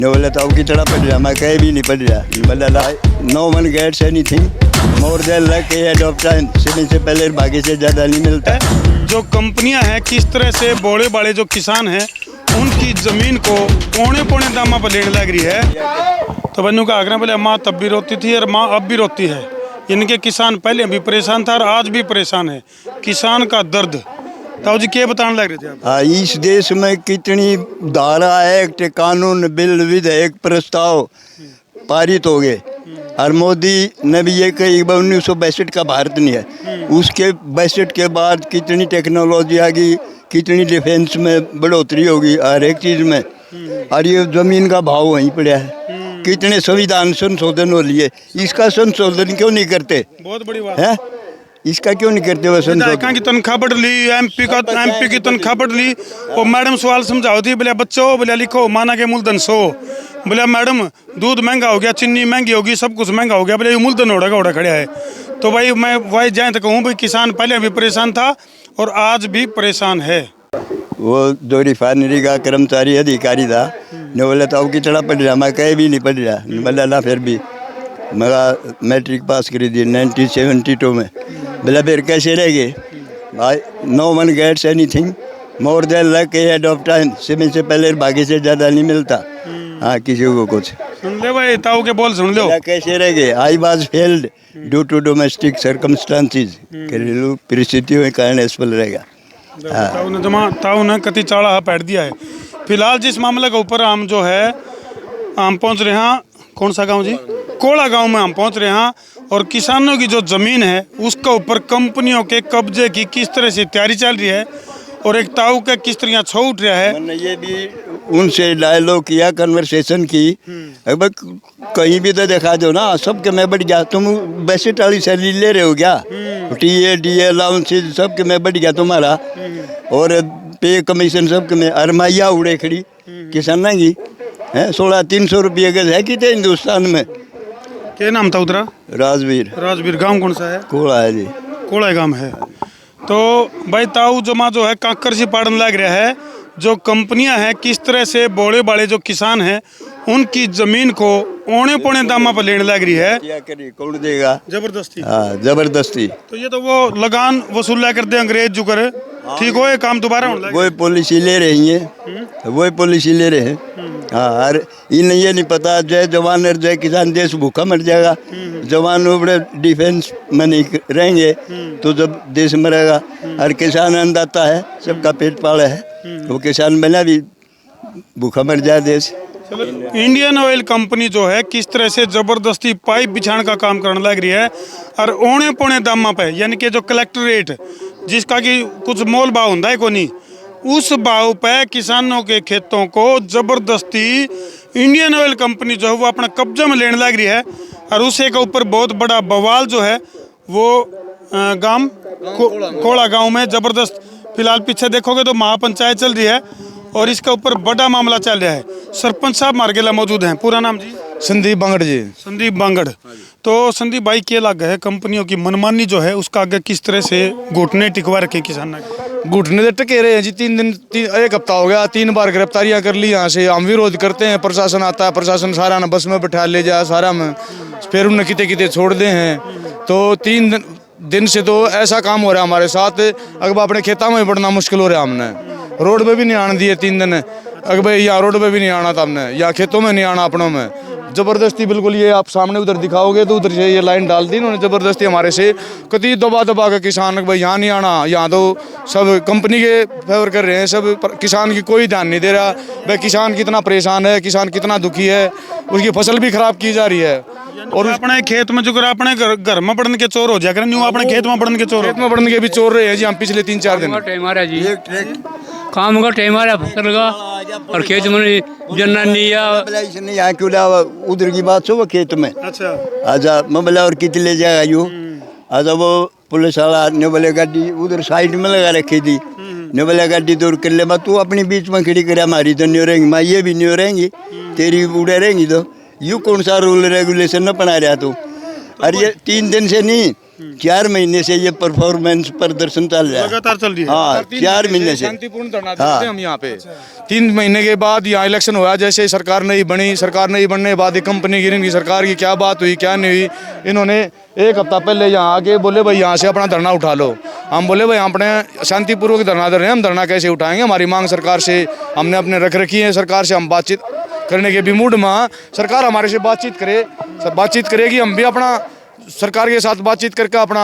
ने बोला था कितना पढ़ रहा, मैं कहीं भी नहीं पढ़ रहा। बोला no one gets anything more than luck ahead of time, समय से पहले भाग्य से ज़्यादा नहीं मिलता। जो कंपनियां हैं किस तरह से बोले बाले जो किसान हैं उनकी ज़मीन को पौने पौने दामा पर लेने लग रही है। तो बन्नू का आग्रह बोले माँ तब भी रोती थी और माँ अब भी रोती है। इनके किसान पहले भी परेशान था और आज भी परेशान है। किसान का दर्द ताऊ जी क्या बताने लग रहे थे आप? हाँ, इस देश में कितनी धारा, एक्ट, कानून, बिल, विधेयक, प्रस्ताव पारित हो गए और मोदी ने भी ये कही 1962 का भारत नहीं है। उसके 62 के बाद कितनी टेक्नोलॉजी आ गई, कितनी डिफेंस में बढ़ोतरी होगी, हर एक चीज़ में। और ये ज़मीन का भाव वहीं पड़ा है। कितने संविधान संशोधन हो लिए, इसका संशोधन क्यों नहीं करते? बहुत बड़ी बात है, इसका क्यों नहीं करते? वो संशोधन की तनख्वाह बढ़ ली, एमपी की तनख्वाह बढ़ ली। और मैडम सवाल समझाओ थी, बोले बच्चों बोले लिखो माना के मूलधन 100। बोले मैडम दूध महंगा हो गया, चीनी महंगी होगी, सब कुछ महंगा हो गया। बोले मूलधन ओढ़ा खड़ा है। तो भाई मैं वही जाए तो कहूँ भाई किसान पहले भी परेशान था और आज भी परेशान है। वो जो रिफाइनरी का कर्मचारी अधिकारी था, ने बोला था कितना पढ़ रहा, मैं कहीं भी नहीं पढ़ रहा। बोला ना फिर भी मेरा मैट्रिक पास करी थी 1972 में। बोला फिर कैसे रह गए भाई? No one gets anything more than luck ahead of time, समय से पहले भाग्य से ज़्यादा नहीं मिलता। हाँ, किसी को कुछ सुन ले भाई, ताऊ के बोल सुन लो। कैसे रह गए? I was failed due to domestic circumstances, घरेलू परिस्थितियों के कारण असफल रहेगा। ताऊ ने कति चाड़ा पैट दिया है। फिलहाल जिस मामले के ऊपर हम जो है हम पहुंच रहे हैं, कौन सा गांव जी? कोड़ा गांव में हम पहुंच रहे हैं। और किसानों की जो ज़मीन है उसके ऊपर कंपनियों के कब्जे की किस तरह से तैयारी चल रही है और एक ताऊ के किस तरह छो उठ रहा है। मैंने ये भी उनसे डायलॉग किया, कन्वर्सेशन की। अब कहीं भी तो देखा दो ना, सबके मैं बढ़ गया, तुम 62 सैलरी ले रहे हो क्या? टी ए अलाउंसेज सबके मैं बढ़ गया तुम्हारा, और पे कमीशन सबके में अरमाइया उड़े खड़ी किसान की है। 1600 रुपये गज है कितने हिंदुस्तान में? क्या नाम था उतरा? राजवीर। गांव कौन सा है? कोड़ा है जी, कोड़ा गांव है। तो भाई ताऊ जमा जो है काकर सी पाड़न लग रहा है। जो कंपनियां हैं किस तरह से बोले बाले जो किसान हैं उनकी जमीन को औने पौने दामा पर लेने लग रही है। क्या करिए, कौन देगा? जबरदस्ती। हाँ, जबरदस्ती। तो ये तो वो लगान वसूल कर दे अंग्रेज जो करे, ठीक हो, ये काम दोबारा होने लगे। वही पॉलिसी ले रही है, वही पॉलिसी ले रहे हैं। हाँ, और इन्हें ये नहीं पता जय जवान और जय किसान, देश भूखा मर जाएगा। जवान बड़े डिफेंस में नहीं रहेंगे तो जब देश मरेगा। और किसान अन्नदाता है, सबका पेट पाला है, वो किसान बना भी भूखा मर जाए देश। इंडियन ऑयल कंपनी जो है किस तरह से जबरदस्ती पाइप बिछाने का काम करने लग रही है और औने पौने दामा पे, यानी कि जो कलेक्टर रेट जिसका कि कुछ मोल भाव होता है को नहीं, उस भाव पे किसानों के खेतों को जबरदस्ती इंडियन ऑयल कंपनी जो है वो अपने कब्जे में लेने लग रही है। और उसी के ऊपर बहुत बड़ा बवाल जो है वो गांव कोड़ा गांव में जबरदस्त। फिलहाल पीछे देखोगे तो महापंचायत चल रही है और इसके ऊपर बड़ा मामला चल रहा है। सरपंच साहब मार्गेला मौजूद हैं। पूरा नाम जी? संदीप बांगड़ जी। संदीप बांगड़। तो संदीप भाई क्या लग है कंपनियों की मनमानी जो है उसका आगे किस तरह से घुटने टिकवा रखे किसान? घुटने तो टके रहे हैं जी। 3 दिन एक हफ्ता हो गया, 3 बार गिरफ्तारियां कर ली। यहाँ से हम विरोध करते हैं, प्रशासन आता है, प्रशासन सारा ना बस में बैठा ले जाए सारा में, फिर उन्हें किते किते छोड़ दे हैं। तो 3 दिन से तो ऐसा काम हो रहा है हमारे साथ। अगर अपने खेता में बढ़ना मुश्किल हो रहा है। हमने रोड पे भी नहीं आने दिए 3 दिन। अगर भाई यहाँ रोड पे भी नहीं आना था हमने, या खेतों में नहीं आना अपनों में, जबरदस्ती बिल्कुल। ये आप सामने उधर दिखाओगे तो उधर से ये लाइन डाल दी उन्होंने जबरदस्ती हमारे से। कति दबा के किसान भाई यहाँ नहीं आना, यहाँ तो सब कंपनी के फेवर कर रहे हैं सब। किसान की कोई ध्यान नहीं दे रहा। भाई किसान कितना परेशान है, किसान कितना दुखी है, उसकी फसल भी खराब की जा रही है। और अपने खेत में जो कर अपने घर में बढ़न के चोर हो जाए कर, न्यू अपने खेत में बढ़न के चोर, खेत में बढ़न के भी चोर रहे हैं जी हम पिछले 3-4 दिन। काम का टाइम आ रहा फसल का और खेत में जन्नानी या यहाँ क्यों लावा? उधर की बात सो वो खेत में। अच्छा, आजा मैं बोला और कितने ले जाएगा यू? आजा वो पुलिस वाला ने बोले गाड़ी उधर साइड में लगा रखी थी। ने बोले गाड़ी दूर कर ले, तू अपनी बीच में खड़ी करे, हमारी तो नहीं रहेंगी, मैं ये भी नहीं रहेंगी, तेरी उड़े रहेंगी। तो यू कौन सा रूल रेगुलेशन न बना रहा तू? अरे ये 3 दिन से नहीं, 4 महीने से ये परफॉर्मेंस प्रदर्शन चल रहा है। लगातार चल रही है। हाँ 4 महीने से। शांतिपूर्ण धरना देते हैं हम यहाँ पे। 3 महीने के बाद यहाँ इलेक्शन हुआ, जैसे सरकार नहीं बनी, सरकार नहीं बनने के बाद एक कंपनी गिरी, इनकी सरकार की क्या बात हुई क्या नहीं हुई, इन्होंने 1 हफ्ता पहले यहाँ आके बोले भाई यहाँ से अपना धरना उठा लो। हम बोले भाई अपने शांतिपूर्वक धरना दे रहे हैं, हम धरना कैसे उठाएंगे, हमारी मांग सरकार से हमने अपने रख रखी है, सरकार से हम बातचीत करने के भी मूड में, सरकार हमारे से बातचीत करेगी, हम भी अपना सरकार के साथ बातचीत करके अपना